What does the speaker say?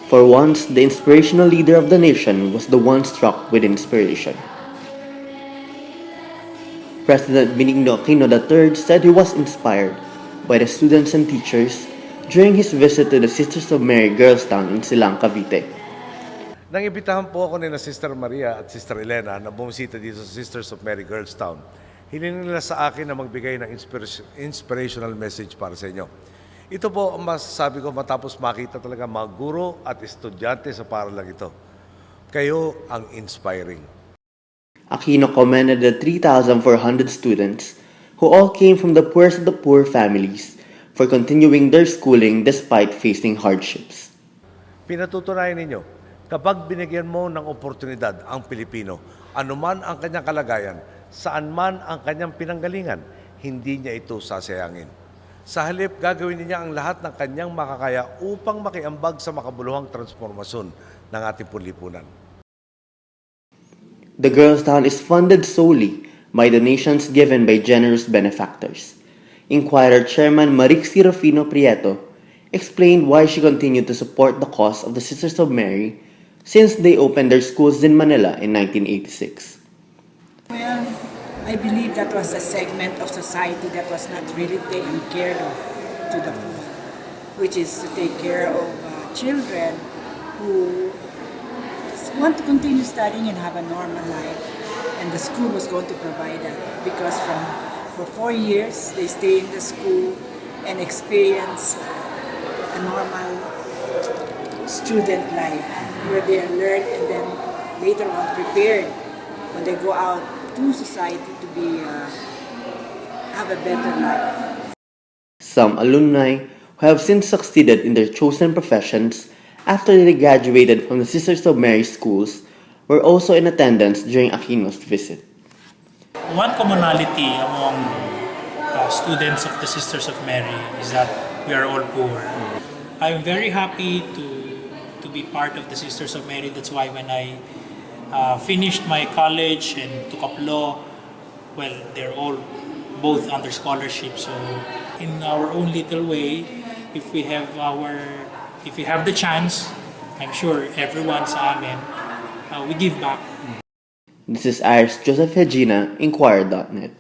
For once, the inspirational leader of the nation was the one struck with inspiration. President Benigno Aquino III said he was inspired by the students and teachers during his visit to the Sisters of Mary Girls Town in Silang, Cavite. Nang-imbitahan po ako ni na Sister Maria at Sister Elena na bumisita dito sa Sisters of Mary Girls Town. Hiling nila sa akin na magbigay ng inspirational message para sa inyo. Ito po ang masasabi ko matapos makita talaga mga guro at estudyante sa paralang ito. Kayo ang inspiring. Aquino commended the 3,400 students who all came from the poorest of the poor families for continuing their schooling despite facing hardships. Pinatutunayan ninyo, kapag binigyan mo ng oportunidad ang Pilipino, anuman ang kanyang kalagayan, saan man ang kanyang pinanggalingan, hindi niya ito sasayangin. Sa halip, gagawin niya ang lahat ng kanyang makakaya upang makiambag sa makabuluhang transformasyon ng ating lipunan. The Girls Town is funded solely by donations given by generous benefactors. Inquirer Chairman Marixie Rufino Prieto explained why she continued to support the cause of the Sisters of Mary since they opened their schools in Manila in 1986. Well, I believe that was a segment of society that was not really taken care of to the full, which is to take care of children who want to continue studying and have a normal life. And the school was going to provide that because for 4 years they stay in the school and experience a normal student life where they are learned and then later on prepared when they go out to society to be have a better life. Some alumni who have since succeeded in their chosen professions after they graduated from the Sisters of Mary schools were also in attendance during Aquino's visit. One commonality among students of the Sisters of Mary is that we are all poor. I'm very happy to be part of the Sisters of Mary. That's why when I finished my college and took up law, well, they're all both under scholarship. So in our own little way, if we have the chance, I'm sure everyone sa amin, we give back. This is Iris Joseph Hegina, Inquirer.net.